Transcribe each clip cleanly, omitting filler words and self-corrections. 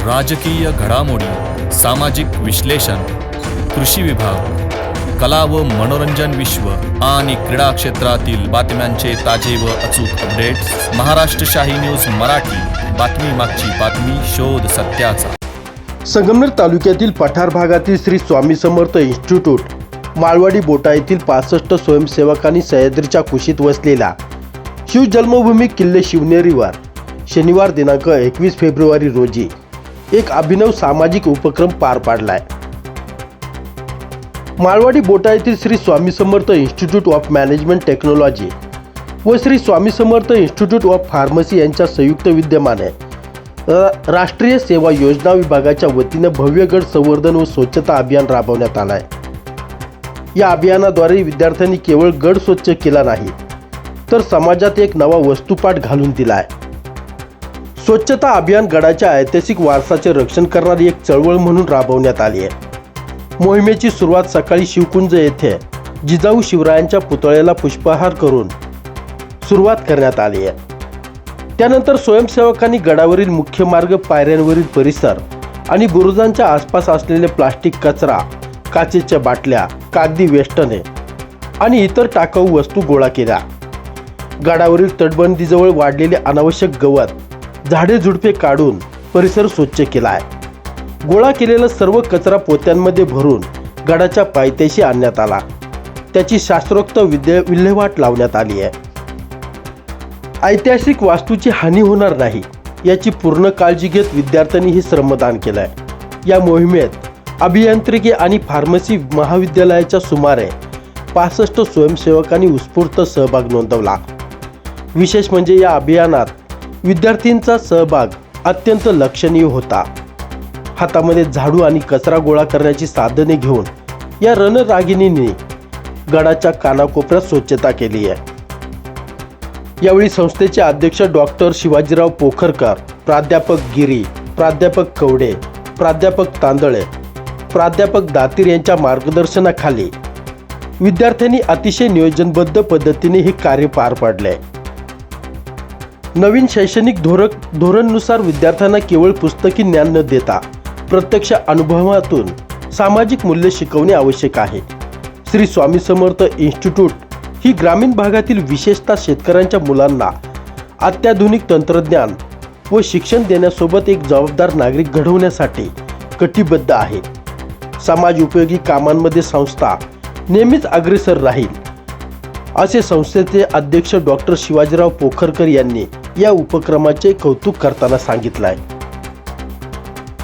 राजकीय घडामोडी, सामाजिक विश्लेषण, कृषी विभाग, कला व मनोरंजन विश्व आणि क्रीडा क्षेत्रातील बातम्यांचे ताजे व अचूक अपडेट्स महाराष्ट्र शाही न्यूज मराठी. बातमी मागची बातमी, शोध सत्याचा. संगमनेर तालुक्यातील पठार भागातील श्री स्वामी समर्थ इन्स्टिट्यूट माळवाडी बोटा येथील 65 स्वयंसेवकांनी सह्याद्रीच्या कुशीत वसलेल्या शिवजन्मभूमी किल्ले शिवनेरीवर शनिवार दिनांक 21 फेब्रुवारी रोजी एक अभिनव सामाजिक उपक्रम पार पाडलाय. माळवाडी बोटा येथील Shri Swami Samarth institute of management technology व Shri Swami Samarth institute of pharmacy यांच्या संयुक्त विद्यमाने राष्ट्रीय सेवा योजना विभागाच्या वतीने भव्य गड संवर्धन व स्वच्छता अभियान राबवण्यात आलं आहे. या अभियानाद्वारे विद्यार्थ्यांनी केवळ गड स्वच्छ केला नाही तर समाजात एक नवा वस्तुपाठ घालून दिला आहे. स्वच्छता अभियान गडाच्या ऐतिहासिक वारसाचे रक्षण करणारी एक चळवळ म्हणून राबवण्यात आली आहे. मोहिमेची सुरुवात सकाळी शिवकुंज येथे जिजाऊ शिवरायांच्या पुतळ्याला पुष्पहार करून सुरुवात करण्यात आली आहे. त्यानंतर स्वयंसेवकांनी गडावरील मुख्य मार्ग, पायऱ्यांवरील परिसर आणि बुरुजांच्या आसपास असलेले प्लास्टिक कचरा, काचेच्या बाटल्या, कागदी वेष्टने आणि इतर टाकाऊ वस्तू गोळा केल्या. गडावरील तटबंदीजवळ वाढलेले अनावश्यक गवत, झाडे झुडपे काढून परिसर स्वच्छ केला आहे. गोळा केलेला सर्व कचरा पोत्यांमध्ये भरून गडाच्या पायथ्याशी आणण्यात आला. त्याची शास्त्रोक्त विल्हेवाट लावण्यात आली आहे. ऐतिहासिक वास्तूची हानी होणार नाही याची पूर्ण काळजी घेत विद्यार्थ्यांनी हे श्रमदान केलं आहे. या मोहिमेत अभियांत्रिकी आणि फार्मसी महाविद्यालयाच्या सुमारे 65 स्वयंसेवकांनी उत्स्फूर्त सहभाग नोंदवला. विशेष म्हणजे या अभियानात विद्यार्थ्यांचा सहभाग अत्यंत लक्षणीय होता. हातामध्ये झाडू आणि कचरा गोळा करण्याची साधने घेऊन या रणरागिणींनी गडाच्या कानाकोपऱ्यात स्वच्छता केली आहे. यावेळी संस्थेचे अध्यक्ष डॉक्टर शिवाजीराव पोखरकर, प्राध्यापक गिरी, प्राध्यापक कवडे, प्राध्यापक तांदळे, प्राध्यापक दातीर यांच्या मार्गदर्शनाखाली विद्यार्थ्यांनी अतिशय नियोजनबद्ध पद्धतीने हे कार्य पार पाडले. नवीन शैक्षणिक धोरणानुसार विद्यार्थ्यांना केवळ पुस्तकी ज्ञान न देता प्रत्यक्ष अनुभवातून सामाजिक मूल्य शिकवणे आवश्यक आहे. श्री स्वामी समर्थ इन्स्टिट्यूट ही ग्रामीण भागातील विशेषतः शेतकऱ्यांच्या मुलांना अत्याधुनिक तंत्रज्ञान व शिक्षण देण्यासोबत एक जबाबदार नागरिक घडवण्यासाठी कटिबद्ध आहे. समाज उपयोगी कामांमध्ये संस्था नेहमीच अग्रेसर राहील, असे संस्थेचे अध्यक्ष डॉक्टर शिवाजीराव पोखरकर यांनी या उपक्रमाचे कौतुक करताना सांगितले आहे.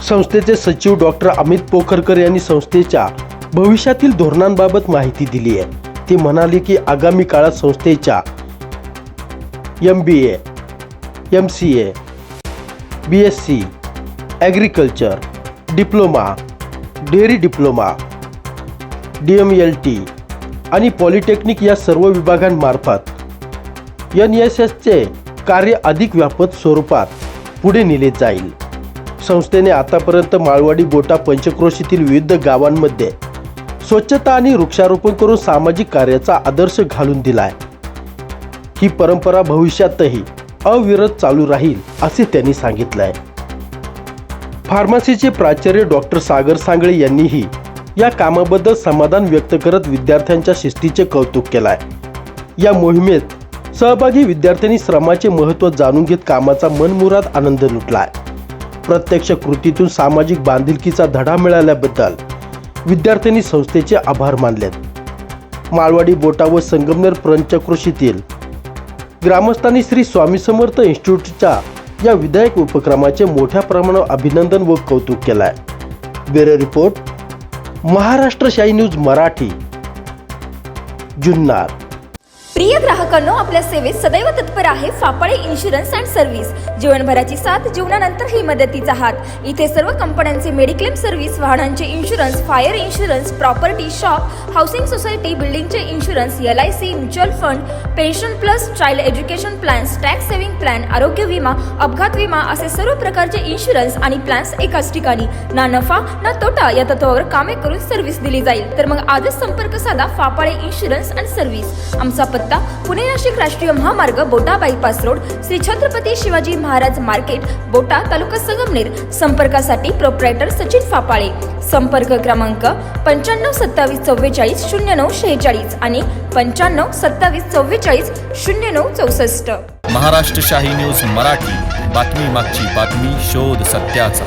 संस्थेचे सचिव डॉक्टर अमित पोखरकर यांनी संस्थेच्या भविष्यातील धोरणांबाबत माहिती दिली आहे. ते म्हणाले की आगामी काळात संस्थेच्या MBA, MCA, BSc, agriculture, diploma, dairy diploma, DMLT आणि पॉलिटेक्निक या सर्व विभागांमार्फत NSSचे कार्य अधिक व्यापक स्वरूपात पुढे नेले जाईल. संस्थेने आतापर्यंत माळवाडी बोटा पंचक्रोशीतील विविध गावांमध्ये स्वच्छता आणि वृक्षारोपण करून सामाजिक कार्याचा आदर्श घालून दिलाय. ही परंपरा भविष्यातही अविरत चालू राहील असे त्यांनी सांगितलंय. फार्मसीचे प्राचार्य डॉक्टर सागर सांगळे यांनीही या कामाबद्दल समाधान व्यक्त करत विद्यार्थ्यांच्या शिस्तीचे कौतुक केलाय. या मोहिमेत सहभागी विद्यार्थ्यांनी श्रमाचे महत्त्व जाणून घेत कामाचा मनमुराद आनंद लुटलाय. प्रत्यक्ष कृतीतून सामाजिक बांधिलकीचा धडा मिळाल्याबद्दल विद्यार्थ्यांनी संस्थेचे आभार मानलेत. माळवाडी बोटा व संगमनेर पंचक्रोशीतील ग्रामस्थांनी श्री स्वामी समर्थ इन्स्टिट्यूटच्या या विधायक उपक्रमाचे मोठ्या प्रमाणावर अभिनंदन व कौतुक केलाय. ब्युरो रिपोर्ट, महाराष्ट्र शाही न्यूज मराठी, जुन्नर. प्रिय ग्राहकांनो, आपल्या सेवेत सदैव तत्पर आहे फापाळे इन्शुरन्स अँड सर्व्हिस. जीवनभराची साथ, जीवनानंतरही मदतीचा हात. इथे सर्व कंपन्यांचे मेडिक्लेम सर्व्हिस, वाहनांचे insurance, fire insurance, property, shop, housing society, बिल्डिंगचे insurance, LIC, mutual fund, pension plus, child education plans, tax saving plan, आरोग्य विमा, अपघात विमा असे सर्व प्रकारचे इन्शुरन्स आणि प्लॅन्स एकाच ठिकाणी. ना नफा ना तोटा या तत्वावर कामे करून सर्व्हिस दिली जाईल. तर मग आजच संपर्क साधा फापाळे इन्शुरन्स अँड सर्व्हिस. आमचा पत्ता पत्ता पुणे नाशिक राष्ट्रीय महामार्ग बोटा bypass road, Shri Chhatrapati Shivaji Maharaj market, बोटा, तालुका संगमनेर. संपर्कासाठी प्रोप्रायटर सचिन फापाळे. संपर्क क्रमांक 95 27 44 09 46 आणि 95 27 44 09 64. महाराष्ट्र शाही न्यूज मराठी, बातमी मागची बातमी, शोध सत्याचा.